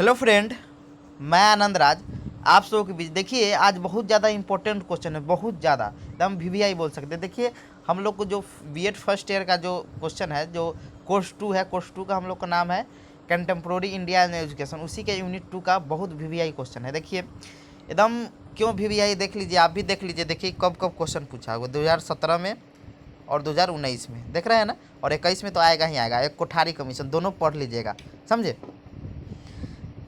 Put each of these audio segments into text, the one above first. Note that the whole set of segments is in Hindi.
हेलो फ्रेंड, मैं आनंद राज। आप सबों के बीच देखिए आज बहुत ज़्यादा इंपॉर्टेंट क्वेश्चन है, बहुत ज़्यादा एकदम वीवीआई बोल सकते हैं। देखिए हम लोग को जो बीएड फर्स्ट ईयर का जो क्वेश्चन है, जो कोर्स 2 है, कोर्स 2 का हम लोग का नाम है कंटेम्प्रोरी इंडिया एंड एजुकेशन, उसी के यूनिट 2 का बहुत वीवीआई क्वेश्चन है। देखिए एकदम क्यों वीवीआई देख लीजिए, आप भी देख लीजिए। देखिए कब कब क्वेश्चन पूछा हुआ, 2017 में और 2019 में देख रहे हैं ना, और 21 में तो आएगा ही आएगा। एक कोठारी कमीशन, दोनों पढ़ लीजिएगा, समझे।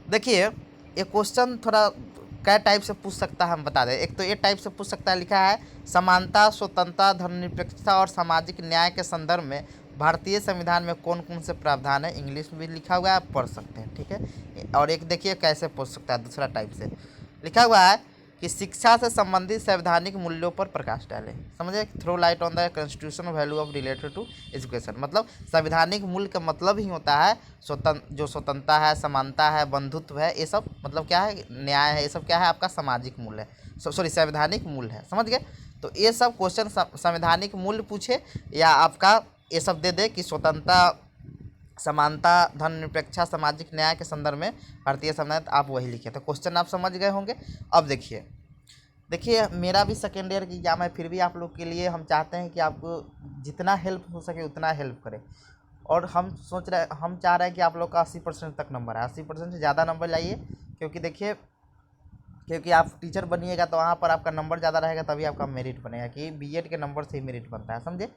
देखिए ये क्वेश्चन थोड़ा क्या टाइप से पूछ सकता है हम बता दें। एक तो ये टाइप से पूछ सकता है, लिखा है समानता, स्वतंत्रता, धर्मनिरपेक्षता और सामाजिक न्याय के संदर्भ में भारतीय संविधान में कौन कौन से प्रावधान है। इंग्लिश में भी लिखा हुआ है, आप पढ़ सकते हैं, ठीक है। और एक देखिए कैसे पूछ सकता है, दूसरा टाइप से लिखा हुआ है कि शिक्षा से संबंधित संवैधानिक मूल्यों पर प्रकाश डालें। समझे, throw light on the constitutional value of related to education. मतलब संवैधानिक मूल्य का मतलब ही होता है जो स्वतंत्रता है, समानता है, बंधुत्व है, ये सब मतलब क्या है, न्याय है, ये सब क्या है आपका सामाजिक मूल्य है, सॉरी संवैधानिक मूल्य है। समझ गए। तो ये सब क्वेश्चन संवैधानिक मूल्य पूछे या आपका ये सब दे दे कि स्वतंत्रता, समानता, धर्मनिरपेक्षता, सामाजिक न्याय के संदर्भ में भारतीय संविधान, आप वही लिखे। तो क्वेश्चन आप समझ गए होंगे। अब देखिए देखिए मेरा भी सेकेंड ईयर की एग्जाम है, फिर भी आप लोग के लिए हम चाहते हैं कि आपको जितना हेल्प हो सके उतना हेल्प करें। और हम चाह रहे हैं कि आप लोग का 80% तक नंबर है, 80% से ज़्यादा नंबर लाइए। क्योंकि देखिए क्योंकि आप टीचर बनिएगा तो वहाँ पर आपका नंबर ज़्यादा रहेगा, तभी आपका मेरिट बनेगा, कि बीएड के नंबर से ही मेरिट बनता है, समझे।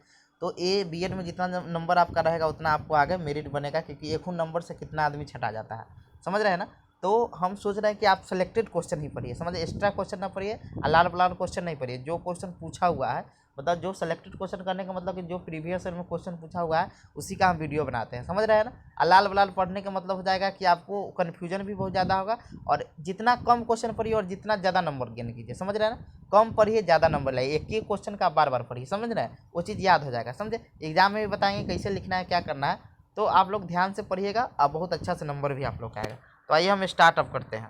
तो ये बीएड में जितना नंबर आपका रहेगा उतना आपको आगे मेरिट बनेगा, क्योंकि एक नंबर से कितना आदमी छटा जाता है, समझ रहे हैं ना। तो हम सोच रहे हैं कि आप सेलेक्टेड क्वेश्चन ही पढ़िए, समझिए, एक्स्ट्रा क्वेश्चन ना पढ़िए, लाल बलाल क्वेश्चन नहीं पढ़िए। जो क्वेश्चन पूछा हुआ है, मतलब जो सेलेक्टेड क्वेश्चन करने का मतलब कि जो प्रीवियस ईयर में क्वेश्चन पूछा हुआ है उसी का हम वीडियो बनाते हैं, समझ रहे हैं ना। लाल बलाल पढ़ने का मतलब हो जाएगा कि आपको कन्फ्यूजन भी बहुत ज़्यादा होगा। और जितना कम क्वेश्चन पढ़िए और जितना ज़्यादा नंबर गेन कीजिए, समझ रहे हैं ना। कम पढ़िए, ज़्यादा नंबर लाइए, एक ही क्वेश्चन का बार बार पढ़िए, समझ रहे हैं, वो चीज़ याद हो जाएगा, समझे। एग्जाम में भी बताएंगे कैसे लिखना है, क्या करना है। तो आप लोग ध्यान से पढ़िएगा और बहुत अच्छा से नंबर भी आप लोग का आएगा। तो आइए हम स्टार्टअप करते हैं।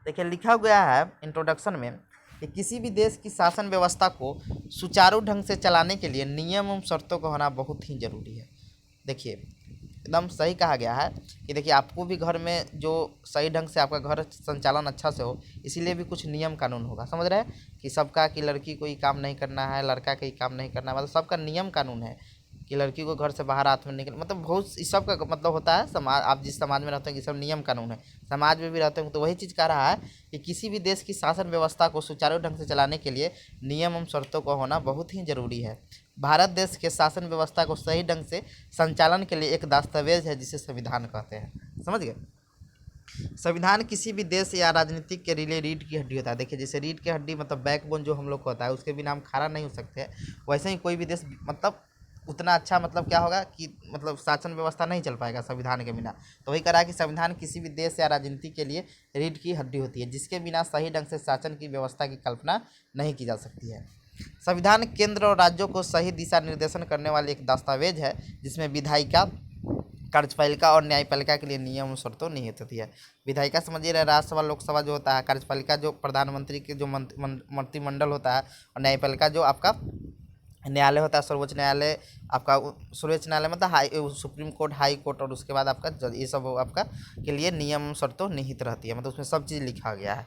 देखिए लिखा गया है इंट्रोडक्शन में कि किसी भी देश की शासन व्यवस्था को सुचारू ढंग से चलाने के लिए नियम एवं शर्तों का होना बहुत ही जरूरी है। देखिए एकदम सही कहा गया है कि देखिए आपको भी घर में जो सही ढंग से आपका घर संचालन अच्छा से हो, इसीलिए भी कुछ नियम कानून होगा, समझ रहे हैं। कि सबका कि लड़की को ही काम नहीं करना है, लड़का का ही काम नहीं करना है, मतलब सबका नियम कानून है। कि लड़की को घर से बाहर हाथ में निकल, मतलब बहुत इस सब का मतलब होता है समाज। आप जिस समाज में रहते हैं कि सब नियम कानून है, समाज में भी रहते हैं। तो वही चीज़ कह रहा है कि किसी भी देश की शासन व्यवस्था को सुचारू ढंग से चलाने के लिए नियम एवं शर्तों का होना बहुत ही जरूरी है। भारत देश के शासन व्यवस्था को सही ढंग से संचालन के लिए एक दस्तावेज है जिसे संविधान कहते हैं, समझ गए। संविधान किसी भी देश या राजनीतिक के लिए रीढ़ की हड्डी होता है। देखिए जैसे रीढ़ की हड्डी मतलब बैकबोन जो हम लोग को होता है, उसके बिना हम खड़ा नहीं हो सकते हैं, वैसे ही कोई भी देश मतलब उतना अच्छा मतलब क्या होगा कि मतलब शासन व्यवस्था नहीं चल पाएगा संविधान के बिना। तो वही करा कि संविधान किसी भी देश या राजनीति के लिए रीढ़ की हड्डी होती है, जिसके बिना सही ढंग से शासन की व्यवस्था की कल्पना नहीं की जा सकती है। संविधान केंद्र और राज्यों को सही दिशा निर्देशन करने वाली एक दस्तावेज है, जिसमें विधायिका, कार्यपालिका और न्यायपालिका के लिए नियम और शर्तों निहित होती है। विधायिका समझिए रहे, राज्यसभा लोकसभा जो होता है, कार्यपालिका जो प्रधानमंत्री के जो मंत्रिमंडल होता है, और न्यायपालिका जो आपका न्यायालय होता है, सर्वोच्च न्यायालय आपका, सर्वोच्च न्यायालय मतलब high supreme court, high court, और उसके बाद आपका जज, ये सब आपका के लिए नियम शर्तों निहित रहती है, मतलब उसमें सब चीज़ लिखा गया है।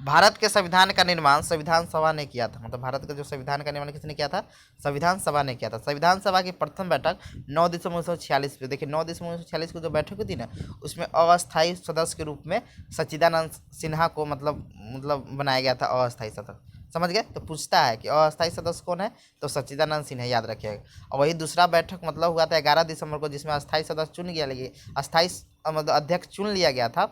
भारत के संविधान का निर्माण संविधान सभा ने किया था, मतलब भारत का जो संविधान का निर्माण किसने किया था, संविधान सभा ने किया था। संविधान सभा की प्रथम बैठक 9 दिसंबर 1946 पे, देखिए 9 दिसंबर 1946 को जो बैठक हुई थी ना, उसमें अस्थायी सदस्य के रूप में सच्चिदानंद सिन्हा को मतलब बनाया गया था अस्थायी सदस्य, समझ गए। तो पूछता है कि अस्थायी सदस्य कौन है, तो सच्चिदानंद सिन्हा, याद रखिएगा। और वही दूसरा बैठक मतलब हुआ था 11 दिसंबर को, जिसमें अस्थायी सदस्य चुन गया, लगे अस्थायी मतलब अध्यक्ष चुन लिया गया था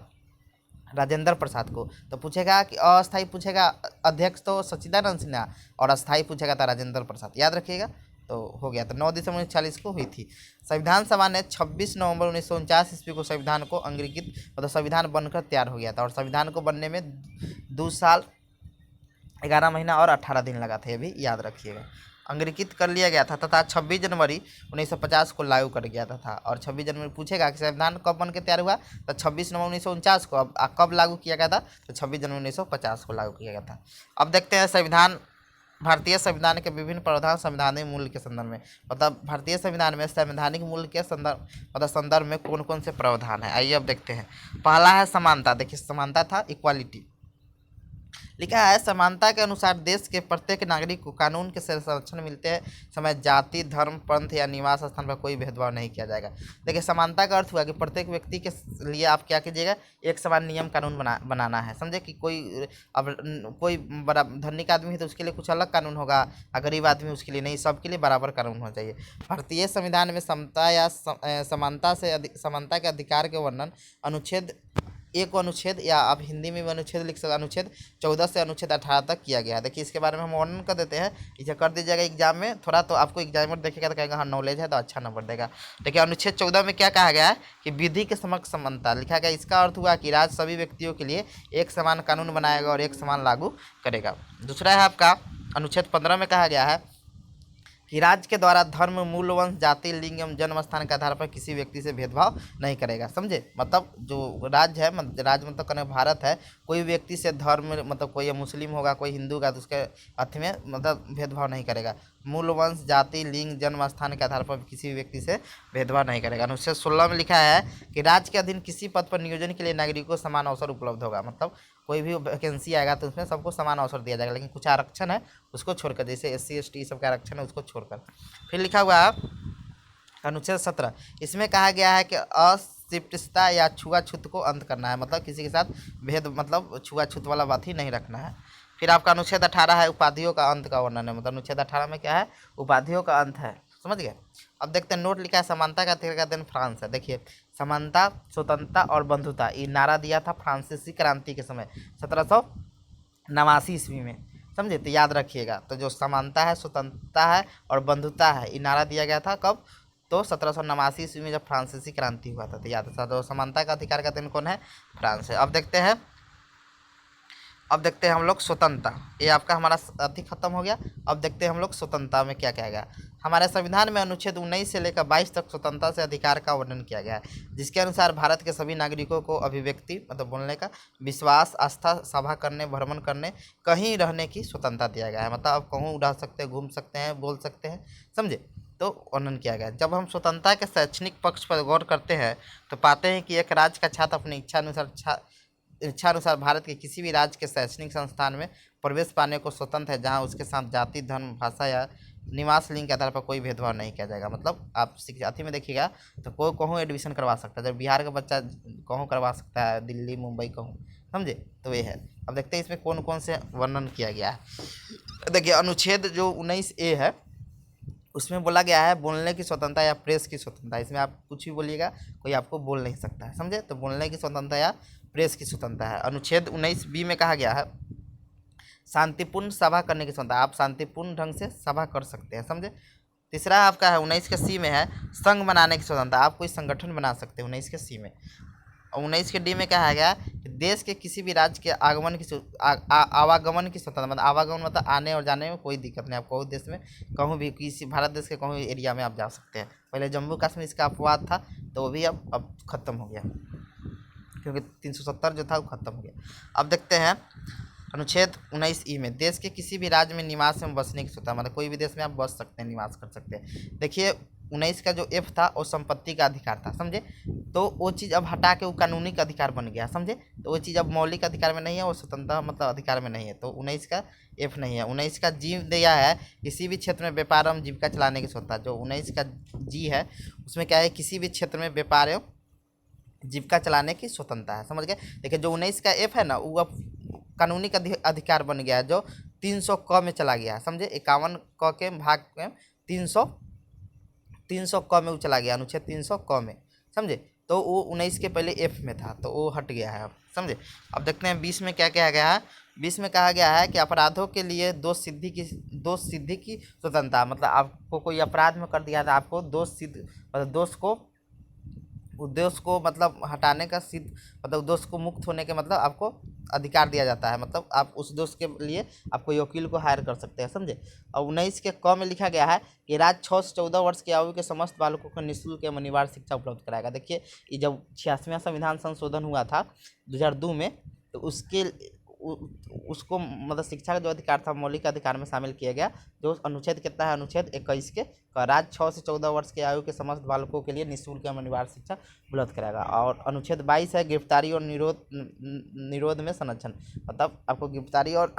राजेंद्र प्रसाद को। तो पूछेगा कि अस्थाई पूछेगा अध्यक्ष तो सच्चिदानंद सिन्हा, और अस्थाई पूछेगा था राजेंद्र प्रसाद, याद रखिएगा। तो हो गया। तो 9 दिसंबर 1946 को हुई थी। संविधान सभा ने 26 नवंबर 1949 ईस्वी को संविधान को अंगीकृत मतलब संविधान बनकर तैयार हो गया था, और संविधान को बनने में 2 साल 11 महीना और 18 दिन लगा था, ये भी याद रखिएगा। अंगीकृत कर लिया गया था तथा 26 जनवरी 1950 को लागू कर गया था। और 26 जनवरी पूछेगा कि संविधान कब बन के तैयार हुआ, तो 26 नवंबर 1949 को। अब कब लागू किया गया था, तो 26 जनवरी 1950 को लागू किया गया था। अब देखते हैं संविधान भारतीय संविधान के विभिन्न प्रावधान संवैधानिक मूल्य के संदर्भ में, मतलब भारतीय संविधान में संवैधानिक मूल्य के संदर्भ मतलब संदर्भ में कौन कौन से प्रावधान है, आइए अब देखते हैं। पहला है समानता। देखिए समानता था इक्वालिटी। लिखा है समानता के अनुसार देश के प्रत्येक नागरिक को कानून के संरक्षण मिलते हैं समय जाति, धर्म, पंथ या निवास स्थान पर कोई भेदभाव नहीं किया जाएगा। देखिए समानता का अर्थ हुआ कि प्रत्येक व्यक्ति के लिए आप क्या कीजिएगा, एक समान नियम कानून बनाना है। समझे कि कोई बड़ा धनिक आदमी है तो उसके लिए कुछ अलग कानून होगा, गरीब आदमी उसके लिए नहीं, सबके लिए बराबर कानून होना चाहिए। भारतीय संविधान में समता या समानता के अधिकार के वर्णन अनुच्छेद 1 अनुच्छेद, या आप हिंदी में भी अनुच्छेद लिख सकते, अनुच्छेद 14 से अनुच्छेद 18 तक किया गया है। देखिए इसके बारे में हम वर्णन कर देते हैं, इसे कर दीजिएगा एग्जाम में थोड़ा, तो आपको एग्जामिनर देखेगा तो कहेगा हाँ नॉलेज है, तो अच्छा नंबर देगा। देखिए अनुच्छेद 14 में क्या कहा गया है कि विधि के समक्ष समानता लिखा गया। इसका अर्थ हुआ कि राज्य सभी व्यक्तियों के लिए एक समान कानून बनाएगा और एक समान लागू करेगा। दूसरा है आपका अनुच्छेद 15 में कहा गया है कि राज्य के द्वारा धर्म, मूल, वंश, जाति, लिंग एवं जन्म स्थान के आधार पर किसी व्यक्ति से भेदभाव नहीं करेगा। समझे, मतलब जो राज्य है, राज्य मतलब कहने भारत है, कोई व्यक्ति से धर्म मतलब कोई मुस्लिम होगा, कोई हिंदू का, तो उसके अर्थ में मतलब भेदभाव नहीं करेगा। मूल, वंश, जाति, लिंग, जन्म स्थान के आधार पर किसी भी व्यक्ति से भेदभाव नहीं करेगा। अनुच्छेद 16 में लिखा है कि राज्य के अधीन किसी पद पर नियोजन के लिए नागरिकों को समान अवसर उपलब्ध होगा। मतलब कोई भी वैकेंसी आएगा तो उसमें सबको समान अवसर दिया जाएगा, लेकिन कुछ आरक्षण है उसको छोड़कर, जैसे SC ST सब का आरक्षण है उसको छोड़कर। फिर लिखा हुआ है अनुच्छेद 17, इसमें कहा गया है कि अस्पृश्यता या छुआछूत को अंत करना है, मतलब किसी के साथ भेद मतलब छुआछूत वाला बात ही नहीं रखना है। फिर आपका अनुच्छेद 18 है उपाधियों का अंत का वर्णन है, मतलब अनुच्छेद 18 में क्या है, उपाधियों का अंत है। समझ गए। अब देखते हैं, नोट लिखा है समानता का अधिकार का दिन फ्रांस है। देखिए समानता, स्वतंत्रता और बंधुता, ये नारा दिया था फ्रांसीसी क्रांति के समय 1789 ईस्वी में। समझे, तो याद रखिएगा। तो जो समानता है, स्वतंत्रता है और बंधुता है, ये नारा दिया गया था कब, तो 1789 ईस्वी में जब फ्रांसीसी क्रांति हुआ था। तो याद था। तो समानता का अधिकार का दिन कौन है, फ्रांस है। अब देखते हैं हम लोग स्वतंत्रता। ये आपका हमारा अति खत्म हो गया। अब देखते हैं हम लोग स्वतंत्रता में क्या कहेगा। हमारे संविधान में अनुच्छेद 19 से लेकर 22 तक स्वतंत्रता से अधिकार का वर्णन किया गया है, जिसके अनुसार भारत के सभी नागरिकों को अभिव्यक्ति मतलब बोलने का, विश्वास, आस्था, सभा करने, भ्रमण करने, कहीं रहने की स्वतंत्रता दिया गया है। मतलब आप कहूँ उड़ा सकते हैं, घूम सकते हैं, बोल सकते हैं। समझे, तो वर्णन किया गया है। जब हम स्वतंत्रता के शैक्षणिक पक्ष पर गौर करते हैं तो पाते हैं कि एक राज्य का छात्र अपनी इच्छानुसार भारत के किसी भी राज्य के शैक्षणिक संस्थान में प्रवेश पाने को स्वतंत्र है, जहां उसके साथ जाति, धर्म, भाषा या निवास लिंग के आधार पर कोई भेदभाव नहीं किया जाएगा। मतलब आप शिक्षार्थी में देखिएगा तो कोई कहूँ एडमिशन करवा सकता है, जब बिहार का बच्चा कहूँ करवा सकता है, दिल्ली, मुंबई कहूँ। समझे, तो ये है। अब देखते हैं इसमें कौन कौन से वर्णन किया गया है। देखिए अनुच्छेद जो 19A है उसमें बोला गया है बोलने की स्वतंत्रता या प्रेस की स्वतंत्रता। इसमें आप कुछ भी बोलिएगा, कोई आपको बोल नहीं सकता है। समझे, तो बोलने की स्वतंत्रता या प्रेस की स्वतंत्रता है। अनुच्छेद 19B में कहा गया है शांतिपूर्ण सभा करने की स्वतंत्रता, आप शांतिपूर्ण ढंग से सभा कर सकते हैं। समझे। तीसरा आपका है 19 में है संघ बनाने की स्वतंत्रता, आप कोई संगठन बना सकते हैं 19 में। 19 में कहा गया कि देश के किसी भी राज्य के आवागमन की स्वतंत्रता, मतलब आवागमन मतलब आने और जाने में कोई दिक्कत नहीं, आप कहूँ देश में कहूँ भी, किसी भारत देश के कहूँ एरिया में आप जा सकते हैं। पहले जम्मू कश्मीर इसका अपवाद था, तो वो भी अब खत्म हो गया, क्योंकि 370 जो था वो खत्म हो गया। अब देखते हैं अनुच्छेद 19E में देश के किसी भी राज्य में निवास में बसने की स्वतंत्रता, मतलब कोई भी देश में आप बस सकते हैं, निवास कर सकते हैं। देखिए 19 का जो F था वो संपत्ति का अधिकार था। समझे, तो वो चीज़ अब हटा के वो कानूनी का अधिकार बन गया। समझे, तो वो चीज़ अब मौलिक अधिकार में नहीं है, वो स्वतंत्रता मतलब अधिकार में नहीं है, तो 19 का F नहीं है। 19 का G दिया है किसी भी क्षेत्र में व्यापार एवं जीविका चलाने की स्वतंत्रता। जो 19 का G है उसमें क्या है, किसी भी क्षेत्र में व्यापार एवं जीविका चलाने की स्वतंत्रता है। समझ गए। देखिए जो 19 का F है ना, वो अब कानूनी का अधिकार बन गया है, जो 300 क में चला गया है। समझे, 51 क के भाग में 300 क में वो चला गया, अनुच्छेद 300 क में। समझे, तो वो 19 के पहले F में था, तो वो हट गया है अब। समझे। अब देखते हैं 20 में क्या कहा गया है। 20 में कहा गया है कि अपराधों के लिए दोष सिद्धि की स्वतंत्रता, मतलब आपको कोई अपराध में कर दिया था, आपको दोष को मतलब हटाने का सिद्ध मतलब दोष को मुक्त होने के मतलब आपको अधिकार दिया जाता है, मतलब आप उस दोष के लिए आप कोई वकील को हायर कर सकते हैं। समझे। और 19 के क में लिखा गया है कि राज्य 6 से 14 वर्ष की आयु के समस्त बालकों को निःशुल्क एवं अनिवार्य शिक्षा उपलब्ध कराएगा। देखिए ये जब 86वां संविधान संशोधन हुआ था 2002 में, तो उसको मतलब शिक्षा का जो अधिकार था मौलिक अधिकार में शामिल किया गया, जो अनुच्छेद कितना है, अनुच्छेद 21 के राज्य 6 से 14 वर्ष की आयु के समस्त बालकों के लिए निःशुल्क एवं अनिवार्य शिक्षा उपलब्ध कराएगा। और अनुच्छेद 22 है गिरफ्तारी और निरोध में संरक्षण, मतलब आपको गिरफ्तारी और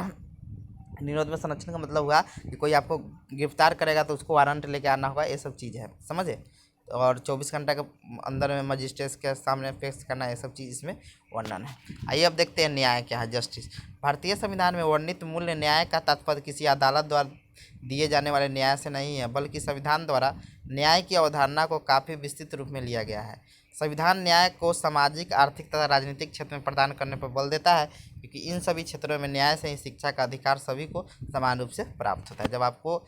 निरोध में संरक्षण का मतलब हुआ कि कोई आपको गिरफ्तार करेगा तो उसको वारंट लेके आना होगा, ये सब चीज़ है, समझे। और 24 घंटा के अंदर में मजिस्ट्रेट के सामने पेश करना, ये सब चीज़ इसमें वर्णन है। आइए अब देखते हैं न्याय क्या है, जस्टिस। भारतीय संविधान में वर्णित मूल्य न्याय का तात्पर्य किसी अदालत द्वारा दिए जाने वाले न्याय से नहीं है, बल्कि संविधान द्वारा न्याय की अवधारणा को काफ़ी विस्तृत रूप में लिया गया है। संविधान न्याय को सामाजिक, आर्थिक तथा राजनीतिक क्षेत्र में प्रदान करने पर बल देता है, क्योंकि इन सभी क्षेत्रों में न्याय से ही शिक्षा का अधिकार सभी को समान रूप से प्राप्त होता है। जब आपको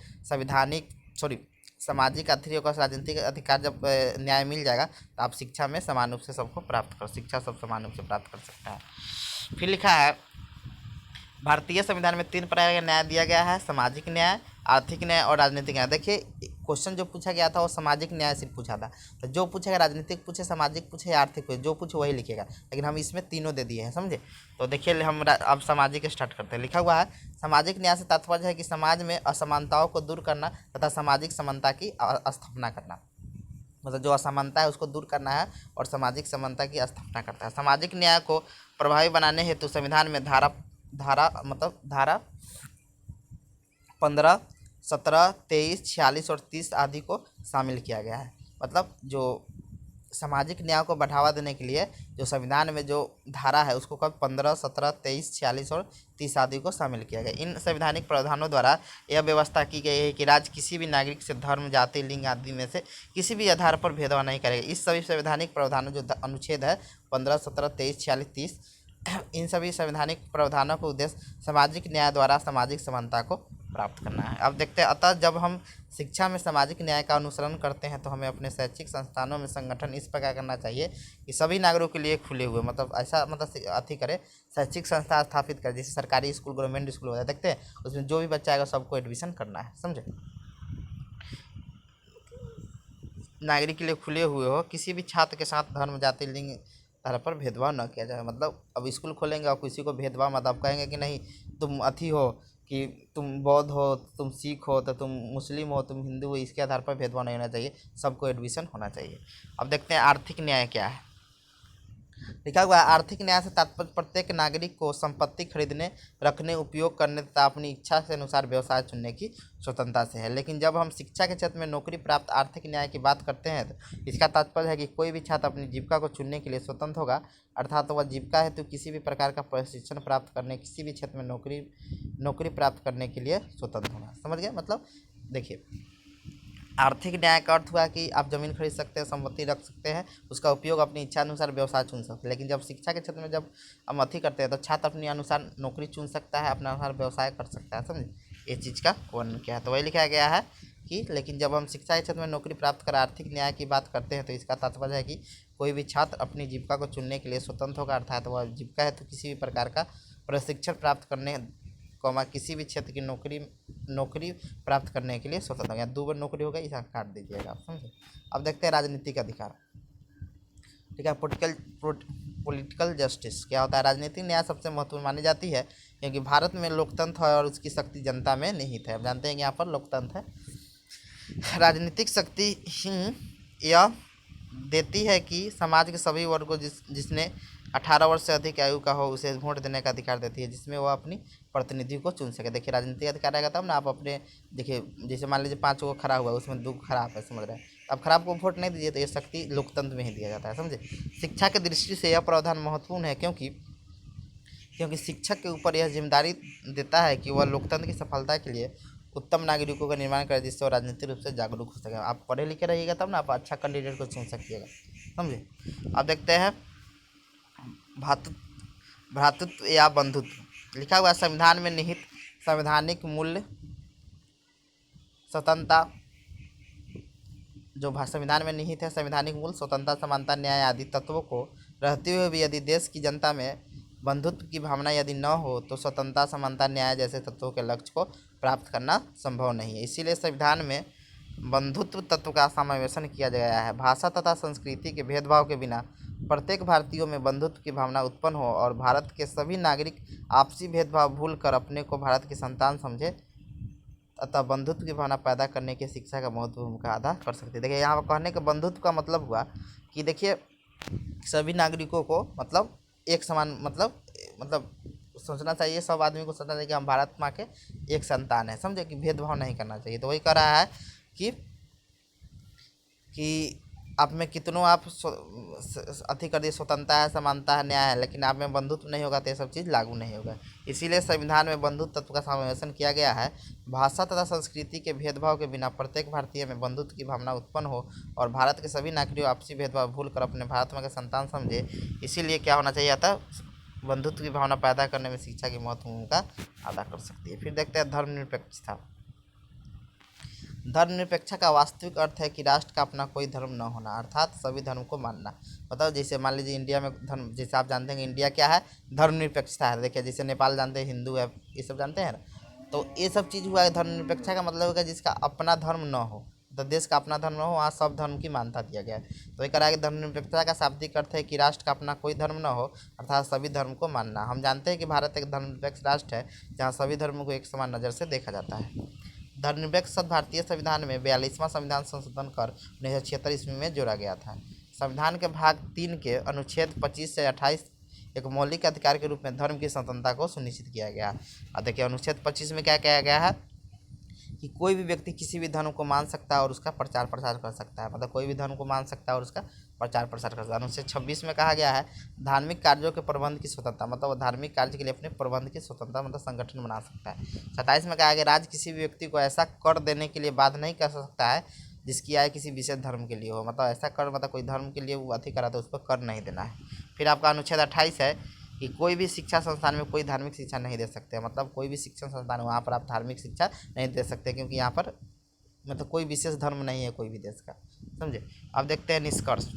सामाजिक, आर्थिक और राजनीतिक अधिकार जब न्याय मिल जाएगा तो आप शिक्षा में समान रूप से सबको प्राप्त कर, शिक्षा सब समान रूप से प्राप्त कर सकता है। फिर लिखा है भारतीय संविधान में 3 प्रकार का न्याय दिया गया है, सामाजिक न्याय, आर्थिक न्याय और राजनीतिक न्याय। देखिए क्वेश्चन जो पूछा गया था वो सामाजिक न्याय से पूछा था, तो जो पूछेगा राजनीतिक पूछे, सामाजिक पूछे या आर्थिक पूछे, जो पूछे वही लिखेगा, लेकिन हम इसमें तीनों दे दिए हैं, समझे। तो देखिए हम अब सामाजिक स्टार्ट करते हैं। लिखा हुआ है सामाजिक न्याय से तात्पर्य है कि समाज में असमानताओं को दूर करना तथा सामाजिक समानता की स्थापना करना, मतलब जो असमानता है उसको दूर करना है और सामाजिक समानता की स्थापना करता है। सामाजिक न्याय को प्रभावी बनाने हेतु संविधान में धारा 15, 17, 23, 46 और 30 आदि को शामिल किया गया है। मतलब जो सामाजिक न्याय को बढ़ावा देने के लिए जो संविधान में जो धारा है उसको कब 15, 17, 23, 46 और 30 आदि को शामिल किया गया। इन संवैधानिक प्रावधानों द्वारा यह व्यवस्था की गई है कि राज्य किसी भी नागरिक से धर्म, जाति, लिंग आदि में से किसी भी आधार पर भेदभाव नहीं करेगा। इस सभी संवैधानिक प्रावधानों जो अनुच्छेद है 15, 17, 23, 46, 30, इन सभी संवैधानिक प्रावधानों का उद्देश्य सामाजिक न्याय द्वारा सामाजिक समानता को प्राप्त करना है। अब देखते हैं, अतः जब हम शिक्षा में सामाजिक न्याय का अनुसरण करते हैं तो हमें अपने शैक्षिक संस्थानों में संगठन इस प्रकार करना चाहिए कि सभी नागरिकों के लिए खुले हुए, मतलब ऐसा मतलब अति करे, शैक्षिक संस्था स्थापित करे, जैसे सरकारी स्कूल, गवर्नमेंट स्कूल होता है, देखते हैं उसमें जो भी बच्चा आएगा सबको एडमिशन करना है, समझे। नागरिक के लिए खुले हुए हो, किसी भी छात्र के साथ धर्म, जाति, लिंग आधार पर भेदभाव न किया जाए। मतलब अब स्कूल खोलेंगे और किसी को भेदभाव मतलब कहेंगे कि नहीं तुम अथी हो, कि तुम बौद्ध हो, तुम सिख हो, तो तुम मुस्लिम हो, तुम हिंदू हो, इसके आधार पर भेदभाव नहीं होना चाहिए, सबको एडमिशन होना चाहिए। अब देखते हैं आर्थिक न्याय क्या है। लिखा हुआ है आर्थिक न्याय से तात्पर्य प्रत्येक नागरिक को संपत्ति खरीदने, रखने, उपयोग करने तथा अपनी इच्छा के अनुसार व्यवसाय चुनने की स्वतंत्रता से है। लेकिन जब हम शिक्षा के क्षेत्र में नौकरी प्राप्त आर्थिक न्याय की बात करते हैं तो इसका तात्पर्य है कि कोई भी छात्र अपनी जीविका को चुनने के लिए स्वतंत्र होगा, अर्थात वह जीविका हेतु किसी भी प्रकार का प्रशिक्षण प्राप्त करने, किसी भी क्षेत्र में नौकरी प्राप्त करने के लिए स्वतंत्र होगा। समझ गए। मतलब देखिए आर्थिक न्याय का अर्थ हुआ कि आप ज़मीन खरीद सकते हैं, संपत्ति रख सकते हैं, उसका उपयोग अपनी इच्छा अनुसार व्यवसाय चुन सकते हैं। लेकिन जब शिक्षा के क्षेत्र में जब हम अथी करते हैं तो छात्र अपने अनुसार नौकरी चुन सकता है, अपने अनुसार व्यवसाय कर सकता है, समझे। ये चीज़ का वर्णन किया है, तो वही लिखा गया है कि लेकिन जब हम शिक्षा के क्षेत्र में नौकरी प्राप्त कर आर्थिक न्याय की बात करते हैं तो इसका तात्पर्य है कि कोई भी छात्र अपनी जीविका को चुनने के लिए स्वतंत्र होगा, अर्थात वह जीविका हेतु किसी भी प्रकार का प्रशिक्षण प्राप्त करने, किसी भी क्षेत्र की नौकरी प्राप्त करने के लिए स्वतंत्र हो गया। 2 बार नौकरी हो गई, इसे काट दीजिएगा आप, समझे। अब देखते हैं राजनीतिक अधिकार। ठीक है, पॉलिटिकल जस्टिस क्या होता है। राजनीतिक न्याय सबसे महत्वपूर्ण मानी जाती है क्योंकि भारत में लोकतंत्र है और उसकी शक्ति जनता में निहित है। आप जानते हैं कि यहाँ पर लोकतंत्र है। राजनीतिक शक्ति ही यह देती है कि समाज के सभी वर्गों जिसने 18 वर्ष से अधिक आयु का हो उसे वोट देने का अधिकार देती है, जिसमें वह अपनी प्रतिनिधि को चुन सके। देखिए राजनीतिक अधिकार आएगा तब ना आप अपने, देखिए जैसे मान लीजिए 5 को खड़ा हुआ है उसमें 2 खराब है, समझ रहे हैं, अब खराब को वोट नहीं दीजिए, तो ये शक्ति लोकतंत्र में ही दिया जाता है, समझे। शिक्षा की दृष्टि से यह प्रावधान महत्वपूर्ण है क्योंकि शिक्षक के ऊपर यह जिम्मेदारी देता है कि वह लोकतंत्र की सफलता के लिए उत्तम नागरिकों का निर्माण करे, जिससे वो राजनीतिक रूप से जागरूक हो सके। आप पढ़े लिखे रहिएगा तब ना आप अच्छा कैंडिडेट को चुन सकिएगा, समझे। अब देखते हैं भ्रातृत्व या बंधुत्व। लिखा हुआ संविधान में निहित संवैधानिक मूल्य स्वतंत्रता, जो संविधान में निहित है संवैधानिक मूल्य स्वतंत्रता, समानता, न्याय आदि तत्वों को रहते हुए भी यदि देश की जनता में बंधुत्व की भावना यदि न हो तो स्वतंत्रता, समानता, न्याय जैसे तत्वों के लक्ष्य को प्राप्त करना संभव नहीं है। इसीलिए संविधान में बंधुत्व तत्व का समावेशन किया गया है। भाषा तथा संस्कृति के भेदभाव के बिना प्रत्येक भारतीयों में बंधुत्व की भावना उत्पन्न हो और भारत के सभी नागरिक आपसी भेदभाव भूल कर अपने को भारत की संतान समझे अतः बंधुत्व की भावना पैदा करने की शिक्षा का महत्वपूर्ण भूमिका अदा कर सकती है। देखिए यहाँ पर कहने का बंधुत्व का मतलब हुआ कि देखिए सभी नागरिकों को मतलब एक समान मतलब सोचना चाहिए, सब आदमी को सोचना चाहिए कि हम भारत माँ के एक संतान है, समझे, कि भेदभाव नहीं करना चाहिए। तो वही कह रहा है कि आप में कितनों आप अति कर दिए, स्वतंत्रता है, समानता है, न्याय है, लेकिन आप में बंधुत्व नहीं होगा तो ये सब चीज़ लागू नहीं होगा। इसीलिए संविधान में बंधुत्व तत्व का समावेशन किया गया है। भाषा तथा संस्कृति के भेदभाव के बिना प्रत्येक भारतीय में बंधुत्व की भावना उत्पन्न हो और भारत के सभी नागरिकों आपसी भेदभाव भूल कर अपने भारत माँ के संतान समझे। इसीलिए क्या होना चाहिए था, बंधुत्व की भावना पैदा करने में शिक्षा की महत्वपूर्ण भूमिका अदा कर सकती है। फिर देखते हैं धर्मनिरपेक्षता। धर्मनिरपेक्षता का वास्तविक अर्थ है कि राष्ट्र का अपना कोई धर्म न होना, अर्थात सभी धर्म को मानना। बताओ, जैसे मान लीजिए इंडिया में धर्म, जैसे आप जानते हैं कि इंडिया क्या है, धर्मनिरपेक्षता है। देखिए जैसे नेपाल जानते हैं हिंदू है, ये सब जानते हैं ना। तो ये सब चीज़ हुआ है। धर्मनिरपेक्षता का मतलब होगा जिसका अपना धर्म न हो, तो देश का अपना धर्म न हो, वहाँ सब धर्म की मान्यता दिया गया है। तो ये कह रहा है कि धर्मनिरपेक्षता का शाब्दिक अर्थ है कि राष्ट्र का अपना कोई धर्म न हो, अर्थात सभी धर्म को मानना। हम जानते हैं कि भारत एक धर्मनिरपेक्ष राष्ट्र है जहाँ सभी धर्मों को एक समान नज़र से देखा जाता है। धर्मनिरपेक्ष शब्द भारतीय संविधान में 42वां संविधान संशोधन कर 1976 ईस्वी में जोड़ा गया था। संविधान के भाग 3 के अनुच्छेद 25 से 28 एक मौलिक अधिकार के रूप में धर्म की स्वतंत्रता को सुनिश्चित किया गया। अब देखिए अनुच्छेद 25 में क्या कहा गया है कि कोई भी व्यक्ति किसी भी धर्म को मान सकता है और उसका प्रचार प्रसार कर सकता है। मतलब कोई भी धर्म को मान सकता है और उसका प्रचार प्रसार कर सकता है। अनुच्छेद 26 में कहा गया है धार्मिक कार्यों के प्रबंध की स्वतंत्रता, मतलब वो धार्मिक कार्य के लिए अपने प्रबंध की स्वतंत्रता, मतलब संगठन बना सकता है। 27 में कहा गया राज्य किसी भी व्यक्ति को ऐसा कर देने के लिए बाध्य नहीं कर सकता है जिसकी आय किसी विशेष धर्म के लिए हो। मतलब ऐसा कर, मतलब कोई धर्म के लिए वो अति करा तो उस पर कर नहीं देना है। फिर आपका अनुच्छेद 28 है कि कोई भी शिक्षा संस्थान में कोई धार्मिक शिक्षा नहीं दे सकते। मतलब कोई भी शिक्षण संस्थान वहाँ पर आप धार्मिक शिक्षा नहीं दे सकते, क्योंकि यहाँ पर मतलब कोई विशेष धर्म नहीं है कोई भी देश का, समझे। अब देखते हैं निष्कर्ष।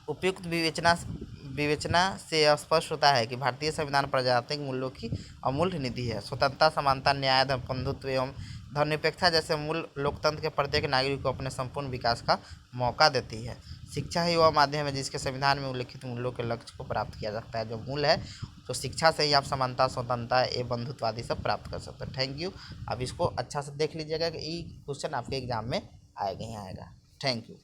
उपयुक्त विवेचना से स्पष्ट होता है कि भारतीय संविधान प्रजातांत्रिक मूल्यों की अमूल्य निधि है। स्वतंत्रता, समानता, न्याय, बंधुत्व एवं धर्मनिरपेक्षता जैसे मूल लोकतंत्र के प्रत्येक नागरिक को अपने संपूर्ण विकास का मौका देती है। शिक्षा ही वह माध्यम है जिसके संविधान में उल्लिखित मूल्यों के लक्ष्य को प्राप्त किया जाता है। जो मूल है तो शिक्षा से ही आप समानता, स्वतंत्रता एवं बंधुत्व आदि सब प्राप्त कर सकते हैं। Thank you. अब इसको अच्छा से देख लीजिएगा कि ये क्वेश्चन आपके एग्जाम में आएगा ही आएगा। Thank you.